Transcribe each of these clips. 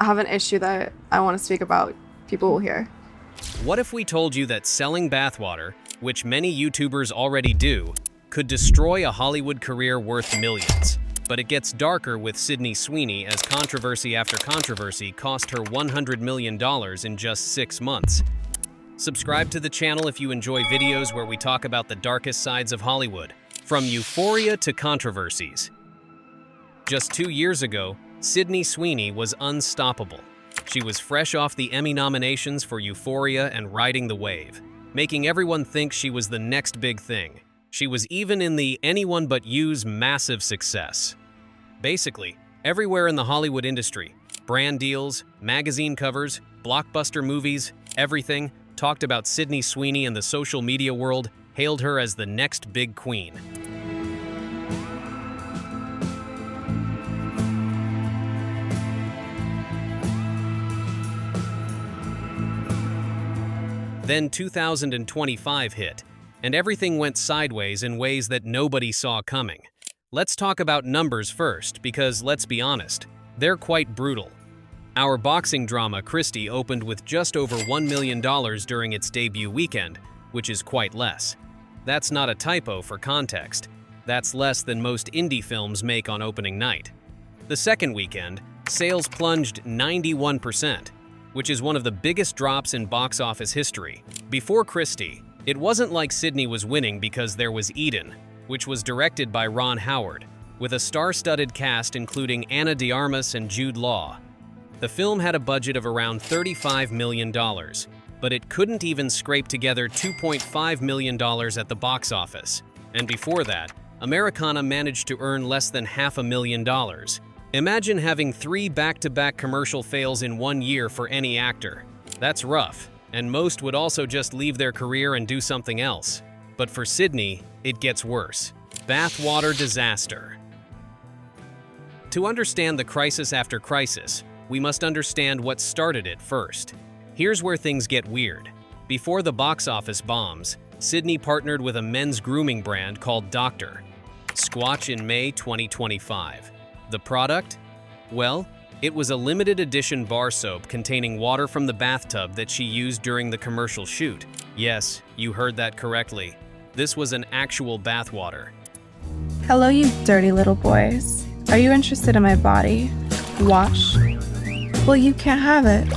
have an issue that I want to speak about. People will hear. What if we told you that selling bathwater, which many YouTubers already do, could destroy a Hollywood career worth millions? But it gets darker with Sydney Sweeney as controversy after controversy cost her $100 million in just 6 months. Subscribe to the channel if you enjoy videos where we talk about the darkest sides of Hollywood, from euphoria to controversies. Just 2 years ago, Sydney Sweeney was unstoppable. She was fresh off the Emmy nominations for Euphoria and riding the wave, making everyone think she was the next big thing. She was even in the Anyone But You's massive success. Basically, everywhere in the Hollywood industry, brand deals, magazine covers, blockbuster movies, everything, talked about Sydney Sweeney, and the social media world hailed her as the next big queen. Then 2025 hit, and everything went sideways in ways that nobody saw coming. Let's talk about numbers first, because let's be honest, they're quite brutal. Our boxing drama Christie opened with just over $1 million during its debut weekend, which is quite less. That's not a typo for context. That's less than most indie films make on opening night. The second weekend, sales plunged 91%, which is one of the biggest drops in box office history. Before Christie, it wasn't like Sydney was winning because there was Eden, which was directed by Ron Howard, with a star-studded cast including Ana de Armas and Jude Law. The film had a budget of around $35 million, but it couldn't even scrape together $2.5 million at the box office. And before that, Americana managed to earn less than $500,000. Imagine having 3 back-to-back commercial fails in 1 year for any actor. That's rough, and most would also just leave their career and do something else. But for Sydney, it gets worse. Bathwater disaster. To understand the crisis after crisis, we must understand what started it first. Here's where things get weird. Before the box office bombs, Sydney partnered with a men's grooming brand called Dr. Squatch in May 2025. The product? Well, it was a limited edition bar soap containing water from the bathtub that she used during the commercial shoot. Yes, you heard that correctly. This was an actual bathwater. Hello, you dirty little boys. Are you interested in my body? Wash? Well, you can't have it,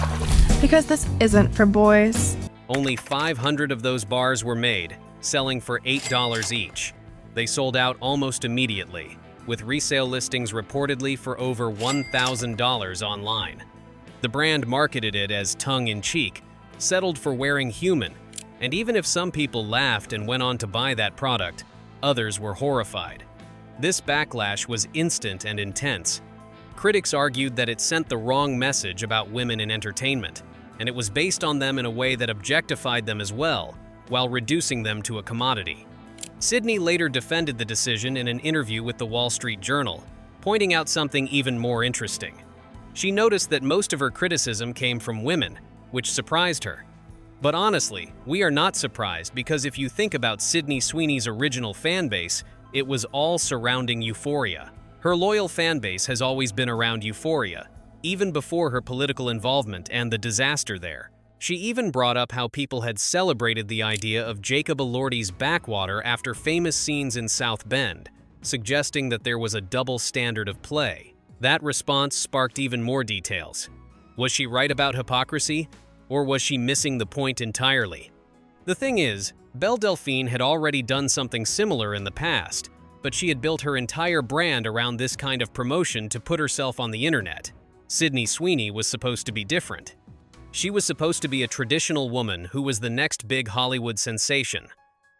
because this isn't for boys. Only 500 of those bars were made, selling for $8 each. They sold out almost immediately, with resale listings reportedly for over $1,000 online. The brand marketed it as tongue-in-cheek, settled for wearing human, and even if some people laughed and went on to buy that product, others were horrified. This backlash was instant and intense. Critics argued that it sent the wrong message about women in entertainment, and it was based on them in a way that objectified them as well, while reducing them to a commodity. Sydney later defended the decision in an interview with the Wall Street Journal, pointing out something even more interesting. She noticed that most of her criticism came from women, which surprised her. But honestly, we are not surprised, because if you think about Sydney Sweeney's original fan base, it was all surrounding Euphoria. Her loyal fan base has always been around Euphoria, even before her political involvement and the disaster there. She even brought up how people had celebrated the idea of Jacob Elordi's backwater after famous scenes in South Bend, suggesting that there was a double standard of play. That response sparked even more details. Was she right about hypocrisy, or was she missing the point entirely? The thing is, Belle Delphine had already done something similar in the past, but she had built her entire brand around this kind of promotion to put herself on the internet. Sydney Sweeney was supposed to be different. She was supposed to be a traditional woman who was the next big Hollywood sensation.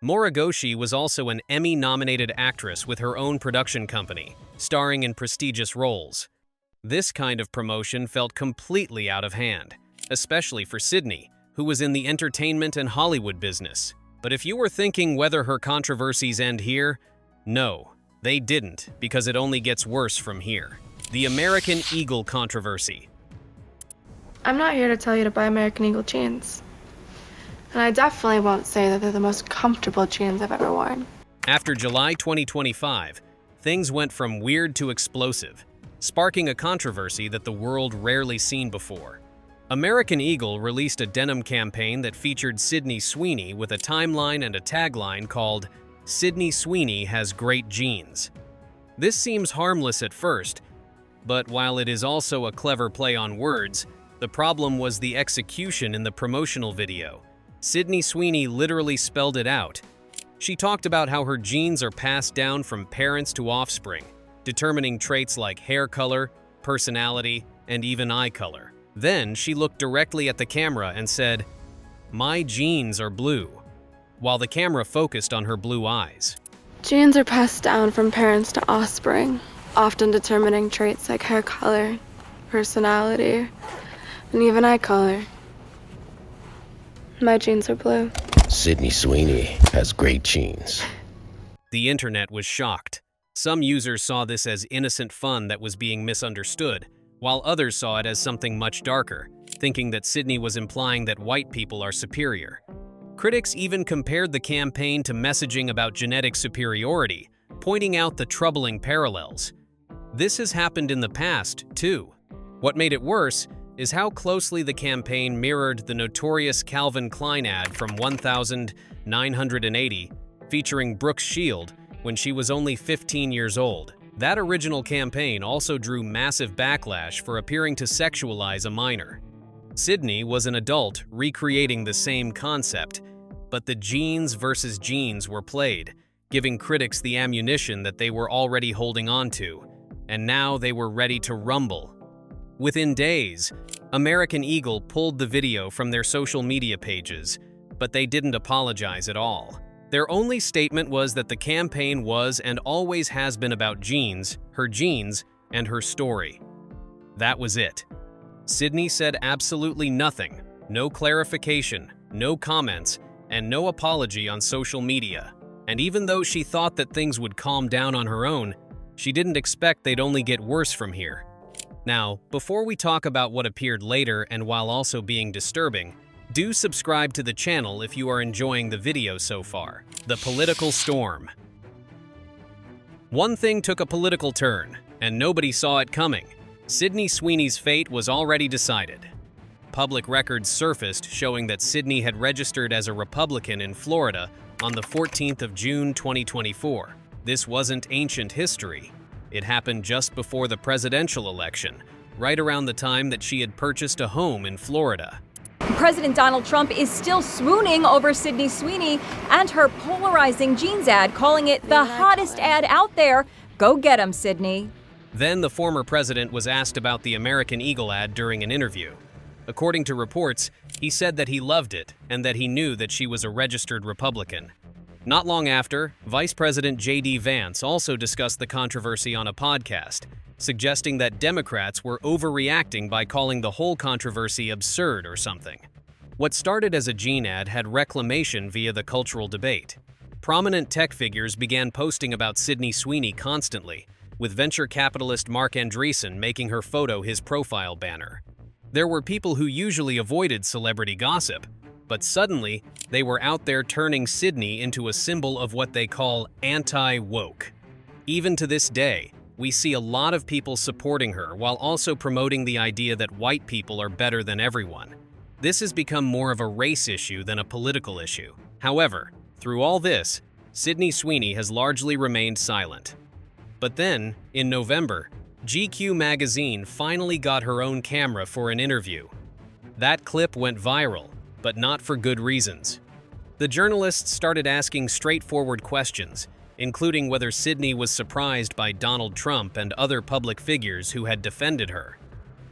Morigoshi was also an Emmy-nominated actress with her own production company, starring in prestigious roles. This kind of promotion felt completely out of hand, especially for Sydney, who was in the entertainment and Hollywood business. But if you were thinking whether her controversies end here, no, they didn't, because it only gets worse from here. The American Eagle controversy. I'm not here to tell you to buy American Eagle jeans. And I definitely won't say that they're the most comfortable jeans I've ever worn. After July 2025, things went from weird to explosive. sparking a controversy that the world rarely seen before. American Eagle released a denim campaign that featured Sydney Sweeney with a timeline and a tagline called "Sydney Sweeney has great genes." This seems harmless at first, but while it is also a clever play on words, the problem was the execution in the promotional video. Sydney Sweeney literally spelled it out. She talked about how her genes are passed down from parents to offspring, determining traits like hair color, personality, and even eye color. Then she looked directly at the camera and said, "My genes are blue," while the camera focused on her blue eyes. Genes are passed down from parents to offspring, often determining traits like hair color, personality, and even eye color. My genes are blue. Sydney Sweeney has great genes. The internet was shocked. Some users saw this as innocent fun that was being misunderstood, while others saw it as something much darker, thinking that Sydney was implying that white people are superior. Critics even compared the campaign to messaging about genetic superiority, pointing out the troubling parallels. This has happened in the past, too. What made it worse is how closely the campaign mirrored the notorious Calvin Klein ad from 1980, featuring Brooke Shield when she was only 15 years old. That original campaign also drew massive backlash for appearing to sexualize a minor. Sydney was an adult recreating the same concept, but the genes versus genes were played, giving critics the ammunition that they were already holding on to, and now they were ready to rumble. Within days, American Eagle pulled the video from their social media pages, but they didn't apologize at all. Their only statement was that the campaign was and always has been about genes, and her story. That was it. Sydney said absolutely nothing, no clarification, no comments, and no apology on social media. And even though she thought that things would calm down on her own, she didn't expect they'd only get worse from here. Now, before we talk about what appeared later and while also being disturbing, do subscribe to the channel if you are enjoying the video so far. The political storm. One thing took a political turn, and nobody saw it coming. Sydney Sweeney's fate was already decided. Public records surfaced showing that Sydney had registered as a Republican in Florida on the 14th of June 2024. This wasn't ancient history. It happened just before the presidential election, right around the time that she had purchased a home in Florida. President Donald Trump is still swooning over Sydney Sweeney and her polarizing jeans ad, calling it the hottest ad out there. Go get 'em, Sydney. Then the former president was asked about the American Eagle ad during an interview. According to reports, he said that he loved it and that he knew that she was a registered Republican. Not long after, Vice President J.D. Vance also discussed the controversy on a podcast, suggesting that Democrats were overreacting by calling the whole controversy absurd or something. What started as a gene ad had reclamation via the cultural debate. Prominent tech figures began posting about Sydney Sweeney constantly, with venture capitalist Mark Andreessen making her photo his profile banner. There were people who usually avoided celebrity gossip, but suddenly they were out there turning Sydney into a symbol of what they call anti-woke. Even to this day, we see a lot of people supporting her while also promoting the idea that white people are better than everyone. This has become more of a race issue than a political issue. However, through all this, Sydney Sweeney has largely remained silent. But then, in November, GQ magazine finally got her own camera for an interview. That clip went viral, but not for good reasons. The journalists started asking straightforward questions, including whether Sydney was surprised by Donald Trump and other public figures who had defended her.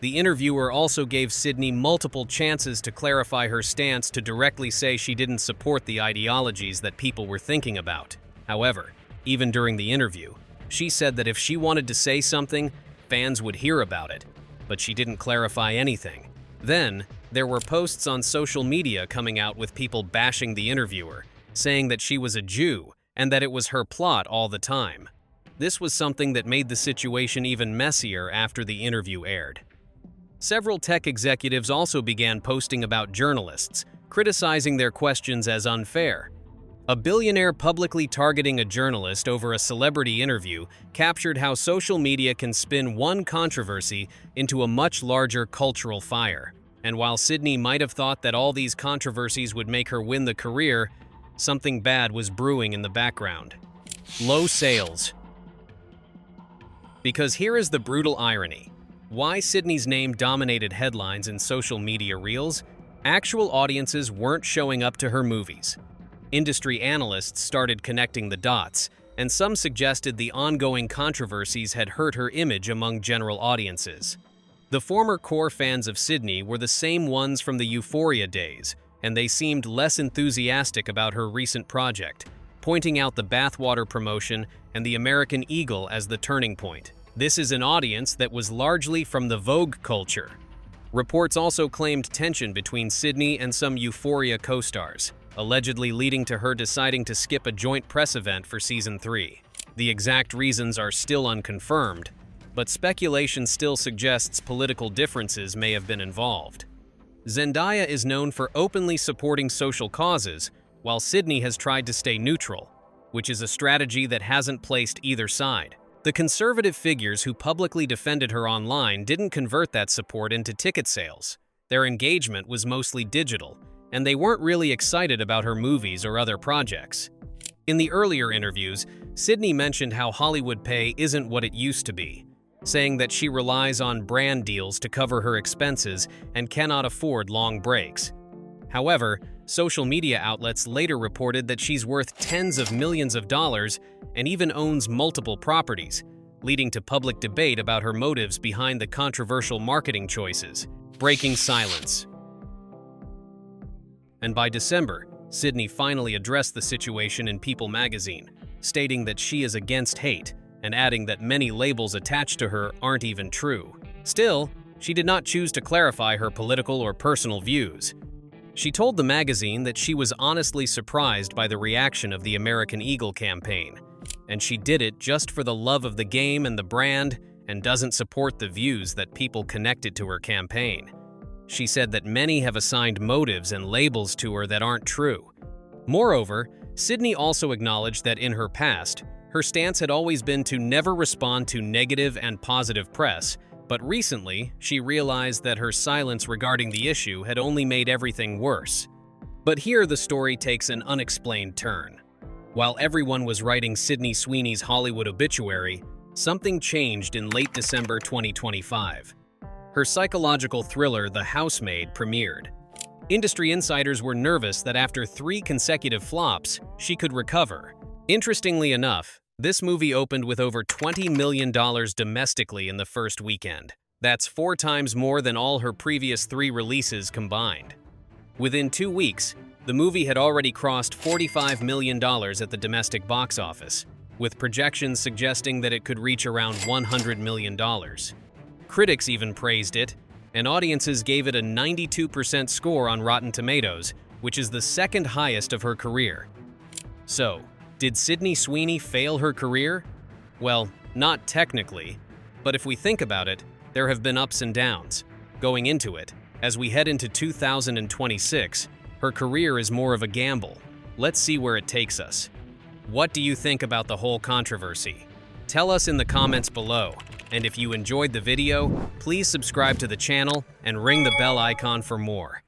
The interviewer also gave Sydney multiple chances to clarify her stance to directly say she didn't support the ideologies that people were thinking about. However, even during the interview, she said that if she wanted to say something, fans would hear about it, but she didn't clarify anything. Then, there were posts on social media coming out with people bashing the interviewer, saying that she was a Jew and that it was her plot all the time. This was something that made the situation even messier after the interview aired. Several tech executives also began posting about journalists, criticizing their questions as unfair. A billionaire publicly targeting a journalist over a celebrity interview captured how social media can spin one controversy into a much larger cultural fire. And while Sydney might have thought that all these controversies would make her win the career, something bad was brewing in the background. Low sales. Because here is the brutal irony. Why Sydney's name dominated headlines and social media reels? Actual audiences weren't showing up to her movies. Industry analysts started connecting the dots, and some suggested the ongoing controversies had hurt her image among general audiences. The former core fans of Sydney were the same ones from the Euphoria days, and they seemed less enthusiastic about her recent project, pointing out the bathwater promotion and the American Eagle as the turning point. This is an audience that was largely from the Vogue culture. Reports also claimed tension between Sydney and some Euphoria co-stars, allegedly leading to her deciding to skip a joint press event for Season 3. The exact reasons are still unconfirmed, but speculation still suggests political differences may have been involved. Zendaya is known for openly supporting social causes, while Sydney has tried to stay neutral, which is a strategy that hasn't placed either side. The conservative figures who publicly defended her online didn't convert that support into ticket sales. Their engagement was mostly digital, and they weren't really excited about her movies or other projects. In the earlier interviews, Sydney mentioned how Hollywood pay isn't what it used to be, saying that she relies on brand deals to cover her expenses and cannot afford long breaks. However, social media outlets later reported that she's worth tens of millions of dollars and even owns multiple properties, leading to public debate about her motives behind the controversial marketing choices. Breaking silence. And by December, Sydney finally addressed the situation in People magazine, stating that she is against hate and adding that many labels attached to her aren't even true. Still, she did not choose to clarify her political or personal views. She told the magazine that she was honestly surprised by the reaction of the American Eagle campaign, and she did it just for the love of the game and the brand and doesn't support the views that people connected to her campaign. She said that many have assigned motives and labels to her that aren't true. Moreover, Sydney also acknowledged that in her past, her stance had always been to never respond to negative and positive press, but recently, she realized that her silence regarding the issue had only made everything worse. But here the story takes an unexplained turn. While everyone was writing Sydney Sweeney's Hollywood obituary, something changed in late December 2025. Her psychological thriller, The Housemaid, premiered. Industry insiders were nervous that after 3 consecutive flops, she could recover. Interestingly enough, this movie opened with over $20 million domestically in the first weekend. That's 4 times more than all her previous 3 releases combined. Within 2 weeks, the movie had already crossed $45 million at the domestic box office, with projections suggesting that it could reach around $100 million. Critics even praised it, and audiences gave it a 92% score on Rotten Tomatoes, which is the second highest of her career. So, did Sydney Sweeney fail her career? Well, not technically, but if we think about it, there have been ups and downs. Going into it, as we head into 2026, her career is more of a gamble. Let's see where it takes us. What do you think about the whole controversy? Tell us in the comments below, and if you enjoyed the video, please subscribe to the channel and ring the bell icon for more.